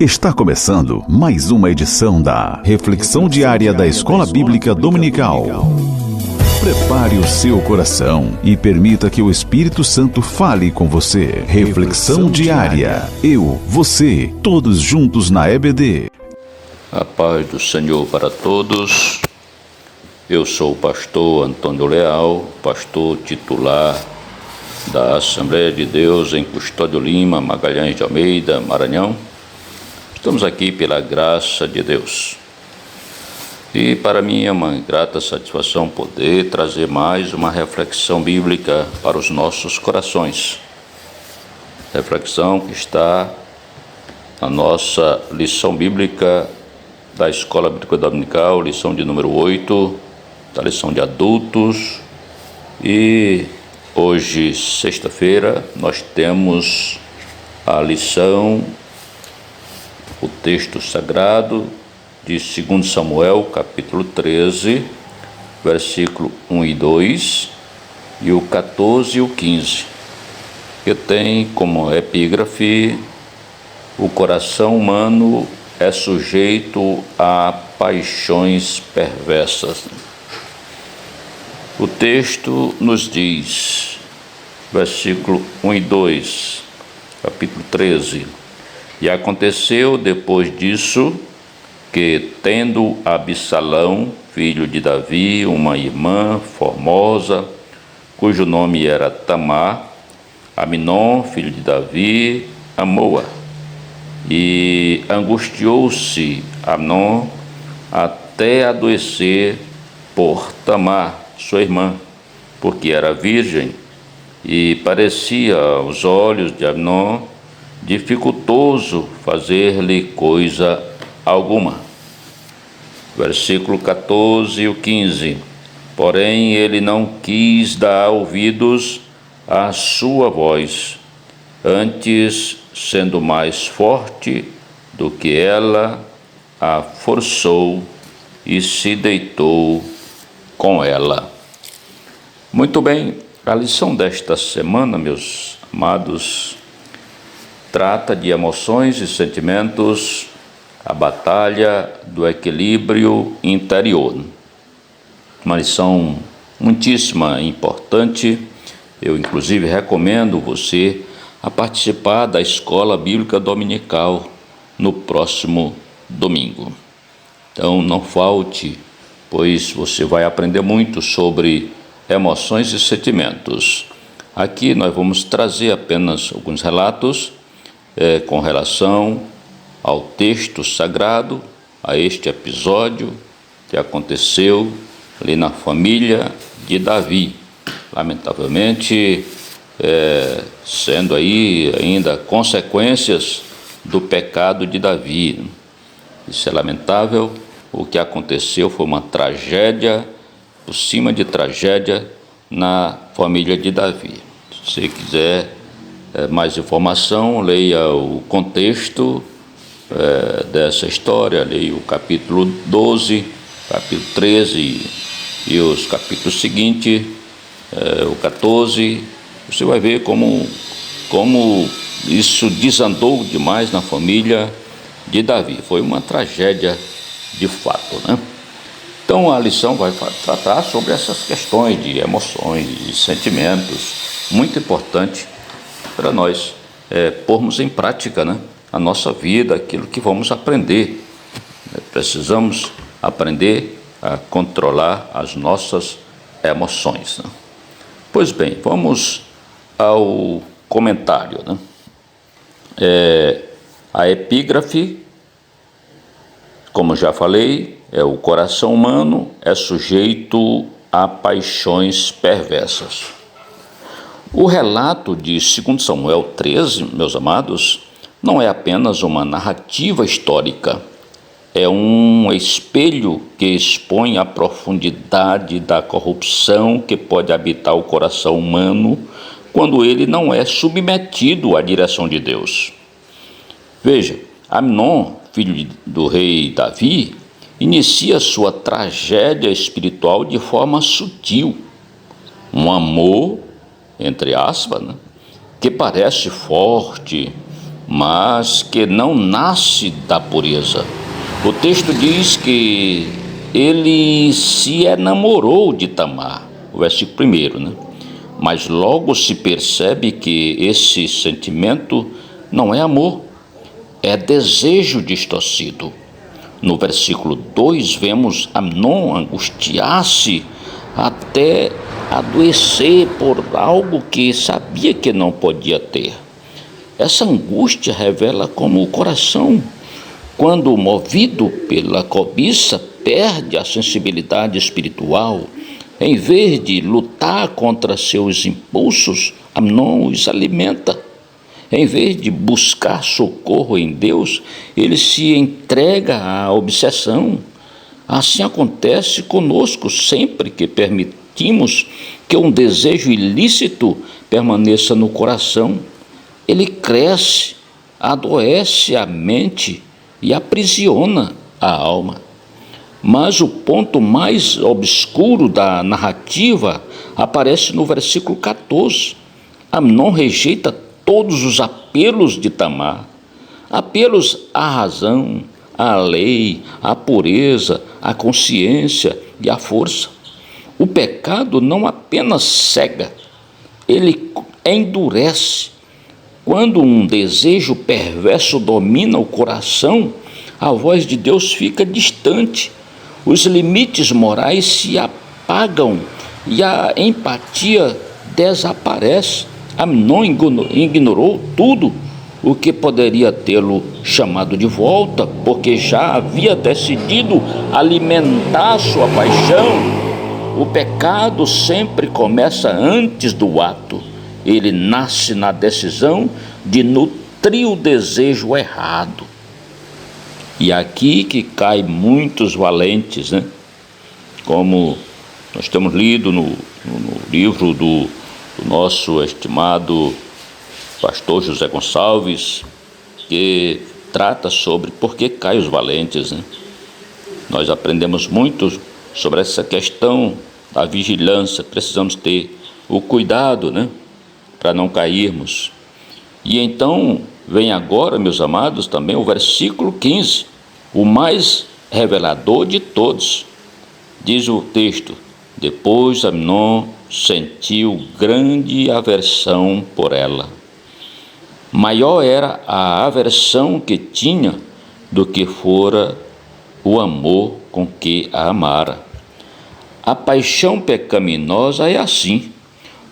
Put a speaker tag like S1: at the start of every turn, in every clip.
S1: Está começando mais uma edição da Reflexão Diária da Escola Bíblica Dominical. Prepare o seu coração e permita que o Espírito Santo fale com você. Reflexão Diária. Eu, você, todos juntos na EBD.
S2: A paz do Senhor para todos. Eu sou o pastor Antônio Leal, pastor titular da Assembleia de Deus em Custódio Lima, Magalhães de Almeida, Maranhão. Estamos aqui pela graça de Deus. E para mim é uma grata satisfação poder trazer mais uma reflexão bíblica para os nossos corações. Reflexão que está na nossa lição bíblica da Escola Bíblica Dominical, lição de número 8, da lição de adultos. E hoje, sexta-feira, nós temos a lição, o texto sagrado de 2 Samuel, capítulo 13, versículo 1 e 2, e o 14 e o 15, que tem como epígrafe: o coração humano é sujeito a paixões perversas. O texto nos diz, versículo 1 e 2, capítulo 13: E aconteceu depois disso que, tendo Absalão, filho de Davi, uma irmã formosa, cujo nome era Tamar, Amnon, filho de Davi, amou-a. E angustiou-se Amnon até adoecer por Tamar, sua irmã, porque era virgem, e parecia aos olhos de Amnon dificultoso fazer-lhe coisa alguma. Versículo 14 e o 15. Porém, ele não quis dar ouvidos à sua voz, antes, sendo mais forte do que ela, a forçou e se deitou com ela. Muito bem, a lição desta semana, meus amados, trata de emoções e sentimentos, a batalha do equilíbrio interior. Uma lição muitíssimo importante. Eu, inclusive, recomendo você a participar da Escola Bíblica Dominical no próximo domingo. Então, não falte, pois você vai aprender muito sobre emoções e sentimentos. Aqui nós vamos trazer apenas alguns relatos com relação ao texto sagrado, a este episódio que aconteceu ali na família de Davi. Lamentavelmente, sendo aí ainda consequências do pecado de Davi. Isso é lamentável. O que aconteceu foi uma tragédia, por cima de tragédia, na família de Davi. Se você quiser mais informação, leia o contexto dessa história, leia o capítulo 12, capítulo 13 e os capítulos seguintes, o 14. Você vai ver como isso desandou demais na família de Davi. Foi uma tragédia de fato, né? Então a lição vai tratar sobre essas questões de emoções e sentimentos, muito importante para nós pormos em prática, né, a nossa vida, aquilo que vamos aprender. Precisamos aprender a controlar as nossas emoções, né? Pois bem, vamos ao comentário, né? A epígrafe, como já falei, o coração humano é sujeito a paixões perversas. O relato de 2 Samuel 13, meus amados, não é apenas uma narrativa histórica, é um espelho que expõe a profundidade da corrupção que pode habitar o coração humano quando ele não é submetido à direção de Deus. Veja, Amnon, filho do rei Davi, inicia sua tragédia espiritual de forma sutil. Um amor, entre aspas, né, que parece forte, mas que não nasce da pureza. O texto diz que ele se enamorou de Tamar, o versículo 1, né? Mas logo se percebe que esse sentimento não é amor, é desejo distorcido. No versículo 2, vemos Amnon angustiar-se até adoecer por algo que sabia que não podia ter. Essa angústia revela como o coração, quando movido pela cobiça, perde a sensibilidade espiritual. Em vez de lutar contra seus impulsos, Amnon os alimenta. Em vez de buscar socorro em Deus, ele se entrega à obsessão. Assim acontece conosco sempre que permitimos que um desejo ilícito permaneça no coração. Ele cresce, adoece a mente e aprisiona a alma. Mas o ponto mais obscuro da narrativa aparece no versículo 14. Amnon rejeita todos os apelos de Tamar, apelos à razão, à lei, à pureza, à consciência e à força. O pecado não apenas cega, ele endurece. Quando um desejo perverso domina o coração, a voz de Deus fica distante, os limites morais se apagam e a empatia desaparece. Amnon ignorou tudo o que poderia tê-lo chamado de volta, porque já havia decidido alimentar sua paixão. O pecado sempre começa antes do ato. Ele nasce na decisão de nutrir o desejo errado. E aqui que caem muitos valentes, né? Como nós temos lido no livro do nosso estimado pastor José Gonçalves, que trata sobre por que caem os valentes, né? Nós aprendemos muito sobre essa questão da vigilância. Precisamos ter o cuidado, né, para não cairmos. E então vem agora, meus amados, também o versículo 15, o mais revelador de todos. Diz o texto: depois Amnon sentiu grande aversão por ela. Maior era a aversão que tinha do que fora o amor com que a amara. A paixão pecaminosa é assim: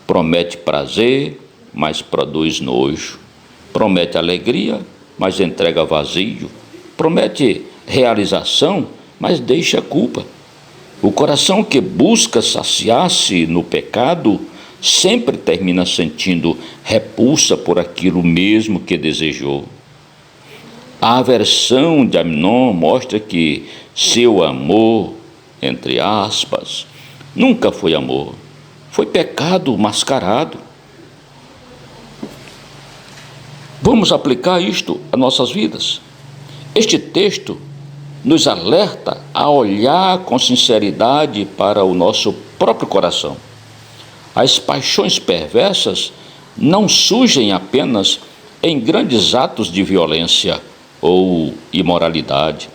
S2: promete prazer, mas produz nojo. Promete alegria, mas entrega vazio. Promete realização, mas deixa culpa. O coração que busca saciar-se no pecado sempre termina sentindo repulsa por aquilo mesmo que desejou. A aversão de Amnon mostra que seu amor, entre aspas, nunca foi amor, foi pecado mascarado. Vamos aplicar isto às nossas vidas. Este texto nos alerta a olhar com sinceridade para o nosso próprio coração. As paixões perversas não surgem apenas em grandes atos de violência ou imoralidade.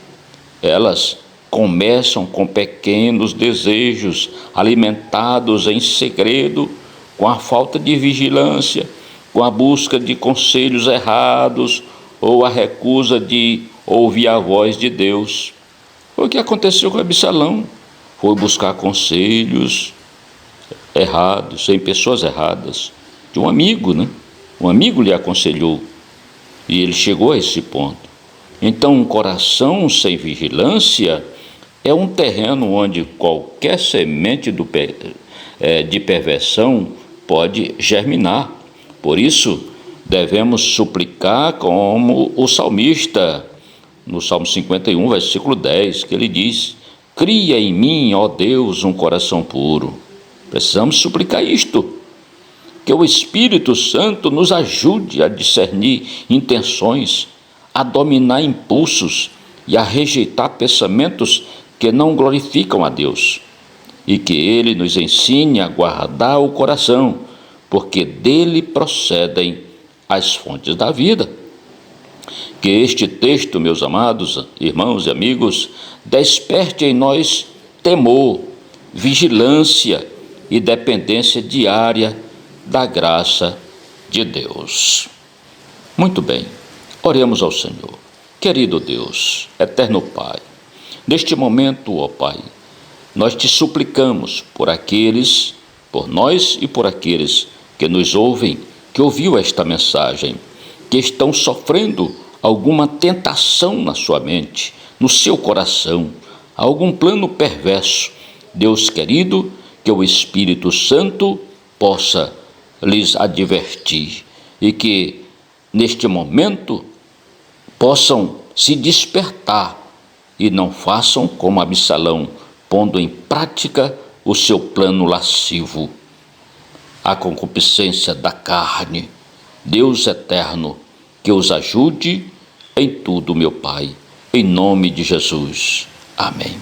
S2: Elas começam com pequenos desejos alimentados em segredo, com a falta de vigilância, com a busca de conselhos errados ou a recusa de ouvir a voz de Deus. Foi o que aconteceu com Absalão. Foi buscar conselhos errados, em pessoas erradas, de um amigo, né? Um amigo lhe aconselhou e ele chegou a esse ponto. Então, um coração sem vigilância é um terreno onde qualquer semente de perversão pode germinar. Por isso, devemos suplicar como o salmista, no Salmo 51, versículo 10, que ele diz: cria em mim, ó Deus, um coração puro. Precisamos suplicar isto, que o Espírito Santo nos ajude a discernir intenções, a dominar impulsos e a rejeitar pensamentos que não glorificam a Deus, e que Ele nos ensine a guardar o coração, porque dele procedem as fontes da vida. Que este texto, meus amados irmãos e amigos, desperte em nós temor, vigilância e dependência diária da graça de Deus. Muito bem, oremos ao Senhor. Querido Deus, eterno Pai, neste momento, ó Pai, nós te suplicamos por nós e por aqueles que nos ouvem, que ouviu esta mensagem, que estão sofrendo alguma tentação na sua mente, no seu coração, algum plano perverso. Deus querido, que o Espírito Santo possa lhes advertir e que, neste momento, possam se despertar e não façam como Absalão, pondo em prática o seu plano lascivo, a concupiscência da carne. Deus eterno, que os ajude em tudo, meu Pai, em nome de Jesus. Amém.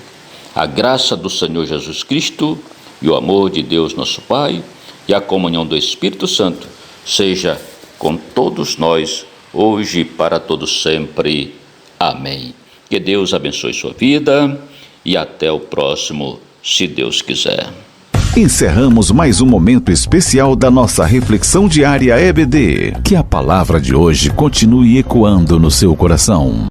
S2: A graça do Senhor Jesus Cristo e o amor de Deus nosso Pai e a comunhão do Espírito Santo seja com todos nós, hoje e para todos sempre. Amém. Que Deus abençoe sua vida e até o próximo, se Deus quiser.
S1: Encerramos mais um momento especial da nossa reflexão diária EBD. Que a palavra de hoje continue ecoando no seu coração.